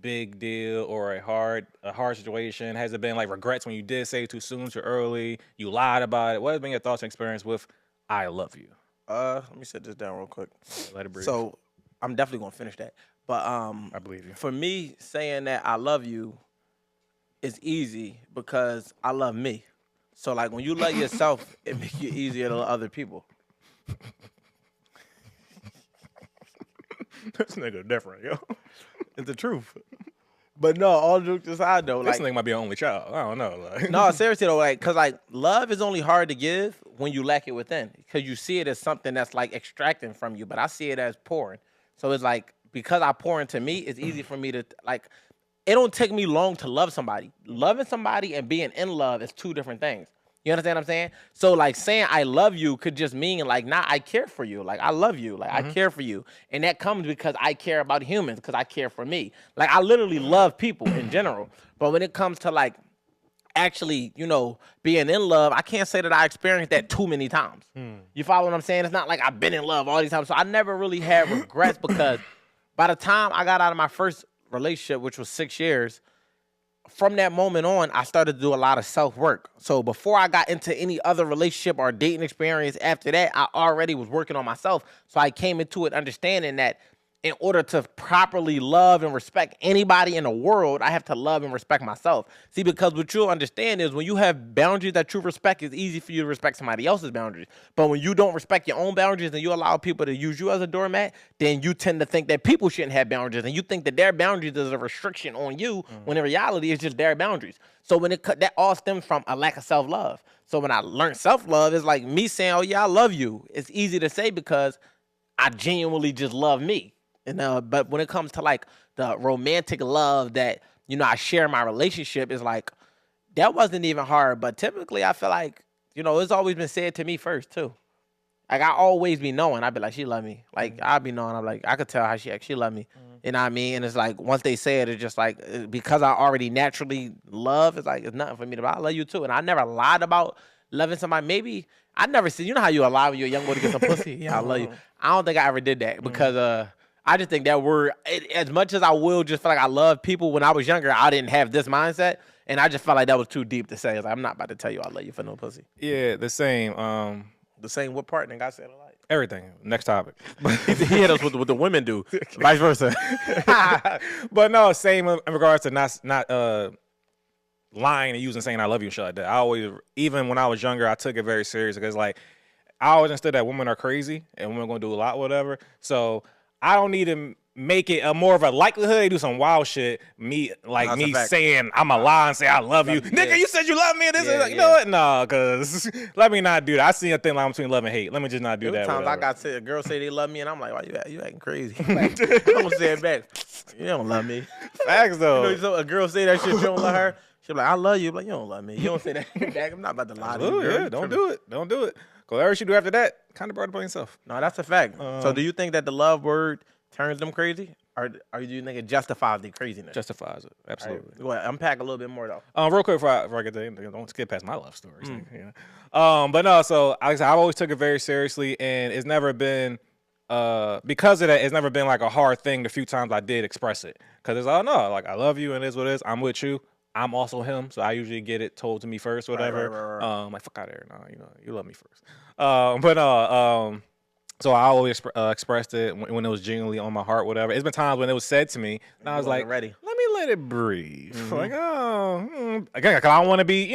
big deal or a hard situation? Has it been like regrets when you did say too soon, too early? You lied about it. What has been your thoughts and experience with "I love you"? Let me set this down real quick. Let it breathe. So I'm definitely gonna finish that. But I believe you. for me, saying that I love you is easy because I love me. So like when you love yourself, it makes it easier to love other people. This nigga different, yo. It's the truth. But no, all jokes aside though, This like nigga might be an only child. I don't know. Like. no, seriously though, like, cause like love is only hard to give when you lack it within, cause you see it as something that's like extracting from you, but I see it as pouring. So it's like because I pour into me, it's easy for me to like. It don't take me long to love somebody. Loving somebody and being in love is two different things. You understand what I'm saying? So like saying I love you could just mean like, nah, I care for you. Like I love you. Like I care for you. And that comes because I care about humans, because I care for me. Like I literally love people in general. But when it comes to like actually, being in love, I can't say that I experienced that too many times. You follow what I'm saying? It's not like I've been in love all these times. So I never really had regrets because by the time I got out of my first relationship, which was 6 years, from that moment on, I started to do a lot of self-work. So before I got into any other relationship or dating experience after that, I already was working on myself. So I came into it understanding that in order to properly love and respect anybody in the world, I have to love and respect myself. See, because what you'll understand is when you have boundaries that you respect, it's easy for you to respect somebody else's boundaries. But when you don't respect your own boundaries and you allow people to use you as a doormat, then you tend to think that people shouldn't have boundaries. And you think that their boundaries is a restriction on you, when in reality, it's just their boundaries. So when that all stems from a lack of self-love. So when I learned self-love, it's like me saying, oh, yeah, I love you. It's easy to say because I genuinely just love me. And but when it comes to like the romantic love that I share in my relationship, is like that wasn't even hard. But typically, I feel like it's always been said to me first too. Like I always be knowing, I'd be like, she love me. Like I be knowing, I'm like, I could tell how she love me. You know what I mean? And it's like once they say it, it's just like because I already naturally love. It's like it's nothing for me to. I love you too, and I never lied about loving somebody. Maybe I never said. You know how you lie when you're a young boy to get some pussy? Yeah, I love you. I don't think I ever did that because I just think that word, as much as I will just feel like I love people, when I was younger, I didn't have this mindset. And I just felt like that was too deep to say. It's like, I'm not about to tell you I love you for no pussy. Yeah, the same. The same what part? Nigga, I said alike. Everything. Next topic. He hit us with what the women do. Vice versa. But no, same in regards to not lying and using saying I love you and shit like that. I always, even when I was younger, I took it very serious because like I always understood that women are crazy and women are going to do a lot, whatever. So I don't need to make it a more of a likelihood they do some wild shit. Me saying I'm a lie and say I love you. Nigga, you said you love me. And this is like, you know what? No, because let me not do that. I see a thin line between love and hate. Let me just not do that. Sometimes I got a girl say they love me and I'm like, why you acting crazy? Like, I'm gonna say it back. You don't love me. Facts though. So a girl say that shit, you don't love her. She'll be like, I love you. But you don't love me. You don't say that back. I'm not about to lie to you. Yeah, don't do it. Don't do it. Because whatever you do after that, kind of brought it upon yourself. No, that's a fact. So do you think that the love word turns them crazy? Or do you think it justifies the craziness? Justifies it, absolutely. Right. Go ahead, unpack a little bit more though. Real quick before I get there, don't skip past my love stories. But no, so I've always took it very seriously, and it's never been because of that. It's never been like a hard thing. The few times I did express it, because it's all no, like I love you, and it is what it is. I'm with you. I'm also him, so I usually get it told to me first, whatever. Right. Like fuck out of here, no, you love me first. So I always expressed it when it was genuinely on my heart, whatever. It's been times when it was said to me, and I was like, ready. Let me let it breathe. Like, again, because I don't want to be,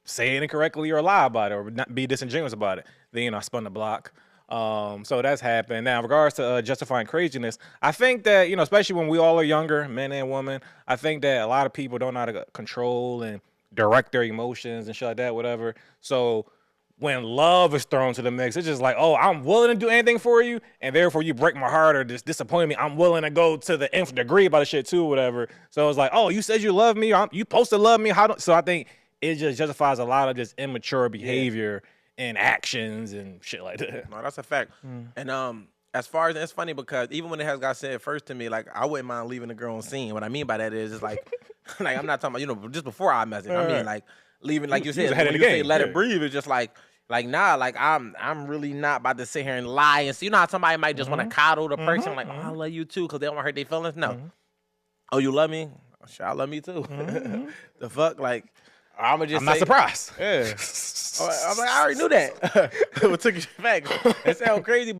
saying it correctly or lie about it or not be disingenuous about it. Then, I spun the block. So that's happened. Now, in regards to justifying craziness, I think that, especially when we all are younger, men and women, I think that a lot of people don't know how to control and direct their emotions and shit like that, whatever. So when love is thrown to the mix, it's just like, oh, I'm willing to do anything for you, and therefore you break my heart or just disappoint me. I'm willing to go to the nth degree about the shit too, whatever. So it's like, oh, you said you love me. You supposed to love me. So I think it just justifies a lot of just immature behavior and actions and shit like that. No, that's a fact. And as far as it's funny because even when it has got said first to me, like I wouldn't mind leaving the girl on scene. What I mean by that is it's like, like I'm not talking about just before I message. I mean like leaving, like you said, when you say let it breathe, it's just like nah, like I'm really not about to sit here and lie and see. You know how somebody might just want to coddle the person, like, oh, I love you too, because they don't want to hurt their feelings. No, Oh, you love me? Shit, I love me too. The fuck, like I'ma just. I'm not surprised. Yeah. I'm like, I already knew that. But took it back. It sound crazy.